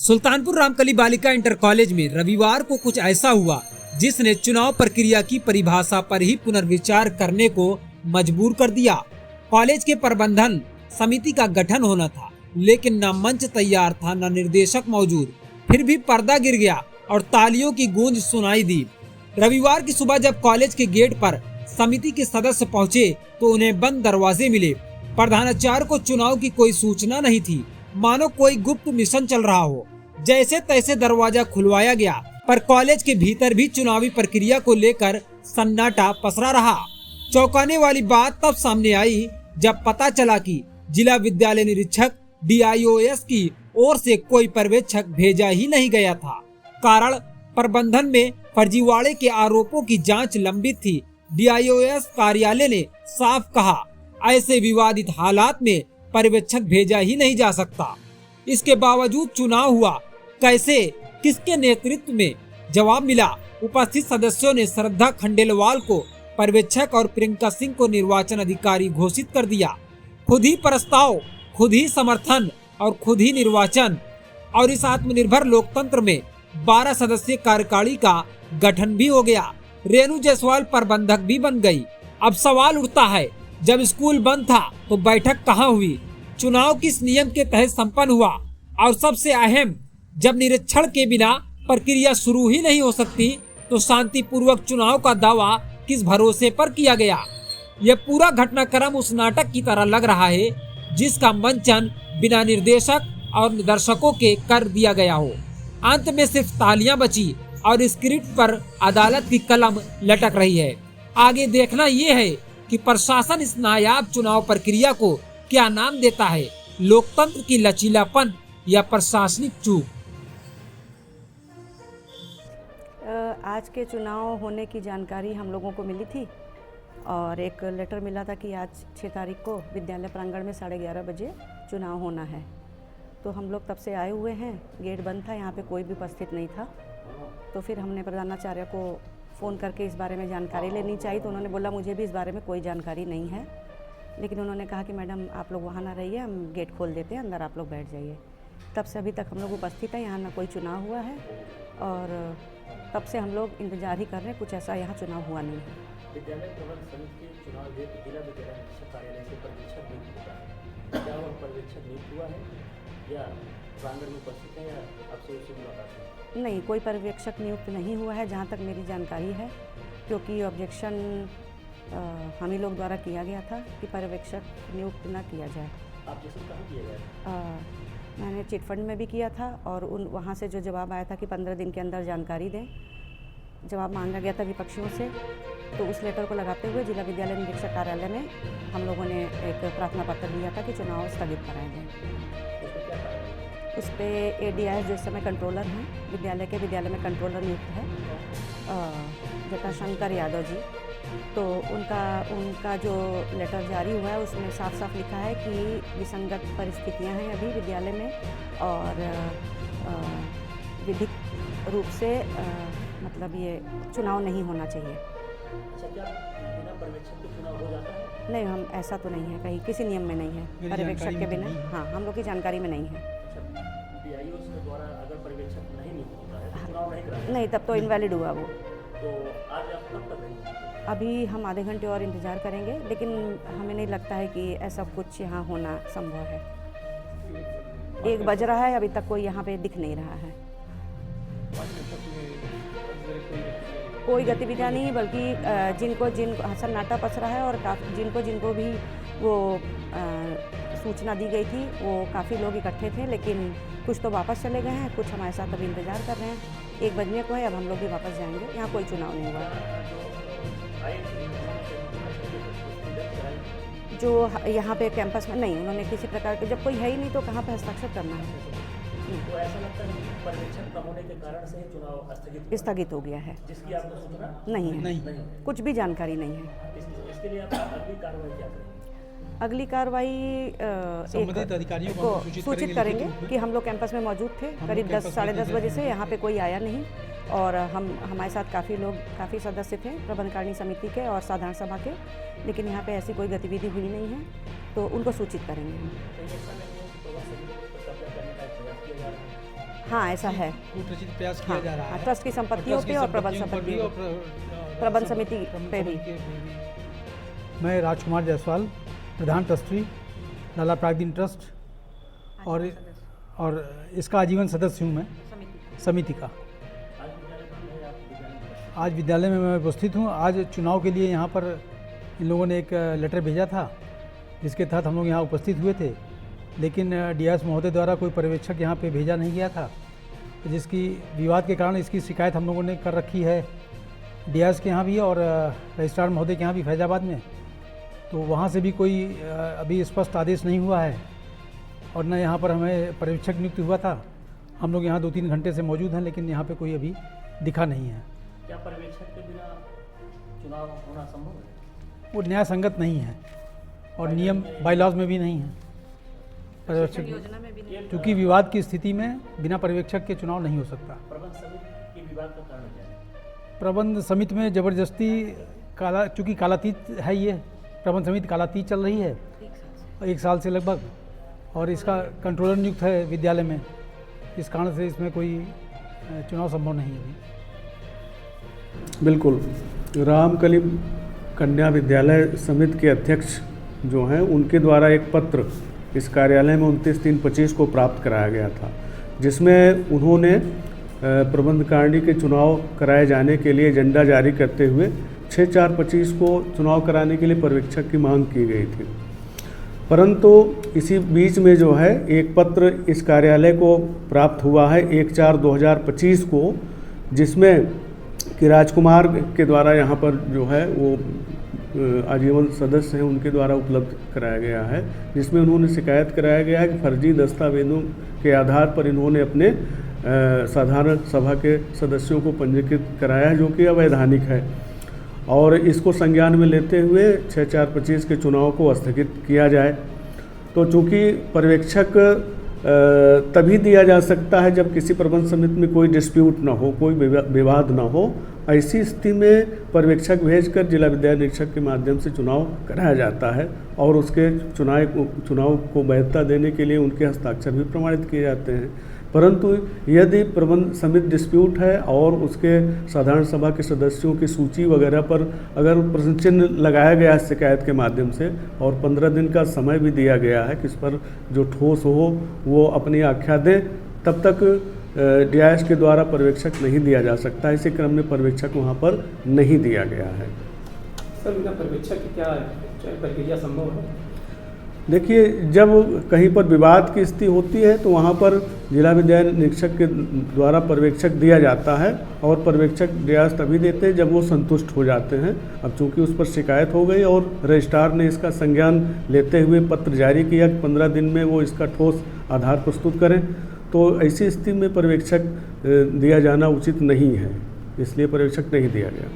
सुल्तानपुर रामकली बालिका inter college में रविवार को कुछ ऐसा हुआ जिसने चुनाव प्रक्रिया की परिभाषा पर ही पुनर्विचार करने को मजबूर कर दिया। कॉलेज के प्रबंधन समिति का गठन होना था, लेकिन न मंच तैयार था न निर्देशक मौजूद। फिर भी पर्दा गिर गया और तालियों की गूंज सुनाई दी। रविवार की सुबह जब कॉलेज के गेट पर समिति के सदस्य पहुंचे तो उन्हें बंद दरवाजे मिले। प्रधानाचार्य को चुनाव की कोई सूचना नहीं थी, मानो कोई गुप्त मिशन चल रहा हो। जैसे तैसे दरवाजा खुलवाया गया, पर कॉलेज के भीतर भी चुनावी प्रक्रिया को लेकर सन्नाटा पसरा रहा। चौंकाने वाली बात तब सामने आई जब पता चला कि जिला विद्यालय निरीक्षक DIOS की ओर से कोई पर्यवेक्षक भेजा ही नहीं गया था। कारण प्रबंधन में फर्जीवाड़े के आरोपों की जांच लंबित थी। DIOS कार्यालय ने साफ कहा, ऐसे विवादित हालात में पर्यवेक्षक भेजा ही नहीं जा सकता। इसके बावजूद चुनाव हुआ। कैसे, किसके नेतृत्व में? जवाब मिला। उपस्थित सदस्यों ने श्रद्धा खंडेलवाल को पर्यवेक्षक और प्रियंका सिंह को निर्वाचन अधिकारी घोषित कर दिया। खुद ही प्रस्ताव, खुद ही समर्थन और खुद ही निर्वाचन। और इस आत्मनिर्भर लोकतंत्र में 12 सदस्यीय कार्यकारिणी का गठन भी हो गया। रेणु जायसवाल प्रबंधक भी बन गई। अब सवाल उठता है, जब स्कूल बंद था तो बैठक कहाँ हुई? चुनाव किस नियम के तहत संपन्न हुआ? और सबसे अहम, जब निरीक्षण के बिना प्रक्रिया शुरू ही नहीं हो सकती तो शांतिपूर्वक चुनाव का दावा किस भरोसे पर किया गया? यह पूरा घटनाक्रम उस नाटक की तरह लग रहा है जिसका मंचन बिना निर्देशक और दर्शकों के कर दिया गया हो। अंत में सिर्फ तालियां बची और स्क्रिप्ट पर अदालत की कलम लटक रही है। आगे देखना ये है कि प्रशासन इस नायाब चुनाव प्रक्रिया को क्या नाम देता है, लोकतंत्र की लचीलापन या प्रशासनिक चूक। आज के चुनाव होने की जानकारी हम लोगों को मिली थी और एक लेटर मिला था कि आज 6 तारीख को विद्यालय प्रांगण में 11:30 बजे चुनाव होना है। तो हम लोग तब से आए हुए हैं। गेट बंद था, यहाँ पे कोई भी उपस्थित नहीं था। तो फिर हमने प्रधानाचार्य को फ़ोन करके इस बारे में जानकारी लेनी चाहिए, तो उन्होंने बोला मुझे भी इस बारे में कोई जानकारी नहीं है। लेकिन उन्होंने कहा कि मैडम आप लोग वहाँ ना रहिए, हम गेट खोल देते हैं, अंदर आप लोग बैठ जाइए। तब से अभी तक हम लोग उपस्थित हैं। यहाँ ना कोई चुनाव हुआ है और तब से हम लोग इंतजार ही कर रहे हैं। कुछ ऐसा यहाँ चुनाव हुआ नहीं है। विद्यालय प्रबंधन समिति के चुनाव हेतु जिला विद्यालय निरीक्षक कार्यालय से पर्यवेक्षक नियुक्त हुआ है। क्या वह पर्यवेक्षक नियुक्त हुआ है या प्रांगण में उपस्थित है या आपसे उससे मुलाकात है? नहीं, कोई पर्यवेक्षक नियुक्त नहीं हुआ है जहाँ तक मेरी जानकारी है, क्योंकि ऑब्जेक्शन हम ही लोग द्वारा किया गया था कि पर्यवेक्षक नियुक्त ना किया जाए। ऑब्जेक्शन कहाँ किया गया? मैंने चिटफंड में भी किया था और वहाँ से जो जवाब आया था कि 15 दिन के अंदर जानकारी दें, जवाब मांगा गया था विपक्षियों से। तो उस लेटर को लगाते हुए जिला विद्यालय निरीक्षक कार्यालय में हम लोगों ने एक प्रार्थना पत्र दिया था कि चुनाव स्थगित कराए जाए। उस पर ADIS जो इस समय कंट्रोलर हैं विद्यालय में कंट्रोलर नियुक्त है जटाशंकर यादव जी। तो उनका जो लेटर जारी हुआ है उसमें साफ साफ लिखा है कि विसंगत परिस्थितियां हैं अभी विद्यालय में और विधिक रूप से मतलब ये चुनाव नहीं होना चाहिए। अच्छा, क्या बिना पर्यवेक्षक के चुनाव हो जाता है? नहीं, हम ऐसा तो नहीं है, कहीं किसी नियम में नहीं है पर्यवेक्षक के बिना। हाँ, हम लोग की जानकारी में नहीं है। अच्छा, DIOS के द्वारा अगर पर्यवेक्षक नहीं नियुक्त होता है तो चुनाव नहीं कराया? नहीं, तब तो इनवैलिड हुआ वो। तो आज आप कब तक रहेंगे? अभी हम आधे घंटे और इंतज़ार करेंगे, लेकिन हमें नहीं लगता है कि ऐसा कुछ यहाँ होना संभव है। 1 बज रहा है, अभी तक कोई यहाँ पे दिख नहीं रहा है। कोई गतिविधियाँ नहीं, बल्कि जिनको सन्नाटा पसरा है और जिनको भी वो सूचना दी गई थी वो काफ़ी लोग इकट्ठे थे, लेकिन कुछ तो वापस चले गए हैं, कुछ हमारे साथ अभी इंतज़ार कर रहे हैं। 1 बजने को है, अब हम लोग भी वापस जाएंगे। यहाँ कोई चुनाव नहीं हुआ। जो यहाँ पे कैंपस में नहीं, उन्होंने किसी प्रकार के, जब कोई है ही नहीं तो कहाँ पे हस्ताक्षर करना है। तो ऐसा लगता है कि पर्यवेक्षक कम होने के कारण से चुनाव स्थगित हो गया है। जिसकी आपको सूचना नहीं है, नहीं। कुछ भी जानकारी नहीं है। इसके लिए आप अगली कार्रवाई क्या करेंगे? अगली कार्रवाई संबंधित अधिकारियों को सूचित करेंगे कि हम लोग कैंपस में मौजूद थे करीब 10 साढ़े 10 बजे से। यहाँ पे कोई आया नहीं और हमारे साथ काफ़ी सदस्य थे प्रबंधकारिणी समिति के और साधारण सभा के, लेकिन यहाँ पे ऐसी कोई गतिविधि हुई नहीं है, तो उनको सूचित करेंगे हम। हाँ ऐसा है। कूटरचित प्रयास किया जा रहा है ट्रस्ट की संपत्तियों पे और प्रबंध संपत्तियों प्रबंध समिति पे भी। मैं राजकुमार जायसवाल, प्रधान ट्रस्टी लाला प्रागदीन ट्रस्ट और इसका आजीवन सदस्य हूँ मैं समिति का। आज विद्यालय में मैं उपस्थित हूँ। आज चुनाव के लिए यहाँ पर इन लोगों ने एक लेटर भेजा था, जिसके तहत हम लोग यहाँ उपस्थित हुए थे, लेकिन डीएस महोदय द्वारा कोई पर्यवेक्षक यहाँ पे भेजा नहीं गया था, जिसकी विवाद के कारण इसकी शिकायत हम लोगों ने कर रखी है डीएस के यहाँ भी और रजिस्ट्रार महोदय के यहाँ भी फैजाबाद में। तो वहाँ से भी कोई अभी स्पष्ट आदेश नहीं हुआ है और न यहाँ पर हमें पर्यवेक्षक नियुक्त हुआ था। हम लोग यहाँ 2-3 घंटे से मौजूद हैं, लेकिन यहाँ पे कोई अभी दिखा नहीं है। क्या पर्यवेक्षक के बिना चुनाव होना संभव है? वो न्याय संगत नहीं है और नियम बाईलॉज में भी नहीं है पर्यवेक्षक, क्योंकि विवाद की स्थिति में बिना पर्यवेक्षक के चुनाव नहीं हो सकता। प्रबंध समिति के विवाद का कारण क्या है? प्रबंध समिति में जबरदस्ती चूँकि कालातीत है, ये प्रबंध समिति कालातीत चल रही है 1 साल से लगभग, और इसका कंट्रोलर नियुक्त है विद्यालय में। इस कारण से इसमें कोई चुनाव संभव नहीं है अभी। बिल्कुल। रामकली कन्या विद्यालय समिति के अध्यक्ष जो हैं उनके द्वारा एक पत्र इस कार्यालय में 29/3/25 को प्राप्त कराया गया था, जिसमें उन्होंने प्रबंधकारिणी के चुनाव कराए जाने के लिए एजेंडा जारी करते हुए 6/4/25 को चुनाव कराने के लिए पर्यवेक्षक की मांग की गई थी। परंतु इसी बीच में जो है एक पत्र इस कार्यालय को प्राप्त हुआ है 1/4/2025 को, जिसमें कि राजकुमार के द्वारा यहाँ पर जो है वो आजीवन सदस्य हैं, उनके द्वारा उपलब्ध कराया गया है, जिसमें उन्होंने शिकायत कराया गया है कि फर्जी दस्तावेजों के आधार पर इन्होंने अपने साधारण सभा के सदस्यों को पंजीकृत कराया है, जो कि अवैधानिक है, और इसको संज्ञान में लेते हुए 6/4/25 के चुनाव को स्थगित किया जाए। तो चूँकि पर्यवेक्षक तभी दिया जा सकता है जब किसी प्रबंध समिति में कोई डिस्प्यूट ना हो, कोई विवाद ना हो। ऐसी स्थिति में पर्यवेक्षक भेजकर जिला विद्यालय निरीक्षक के माध्यम से चुनाव कराया जाता है और उसके चुनाव को वैधता देने के लिए उनके हस्ताक्षर भी प्रमाणित किए जाते हैं। परंतु यदि प्रबंध समिति डिस्प्यूट है और उसके साधारण सभा के सदस्यों की सूची वगैरह पर अगर प्रश्न चिन्ह लगाया गया है शिकायत के माध्यम से और 15 दिन का समय भी दिया गया है कि इस पर जो ठोस हो वो अपनी आख्या दें, तब तक डीआईएस के द्वारा पर्यवेक्षक नहीं दिया जा सकता। इसी क्रम में पर्यवेक्षक वहाँ पर नहीं दिया गया है। सर, बिना पर्यवेक्षक की क्या प्रक्रिया संभव है? देखिए, जब कहीं पर विवाद की स्थिति होती है तो वहाँ पर जिला विद्यालय निरीक्षक के द्वारा पर्यवेक्षक दिया जाता है और पर्यवेक्षक डीआईएस तभी देते हैं जब वो संतुष्ट हो जाते हैं। अब चूंकि उस पर शिकायत हो गई और रजिस्ट्रार ने इसका संज्ञान लेते हुए पत्र जारी किया कि 15 दिन में वो इसका ठोस आधार प्रस्तुत करें, तो ऐसी स्थिति में पर्यवेक्षक दिया जाना उचित नहीं है, इसलिए पर्यवेक्षक नहीं दिया गया।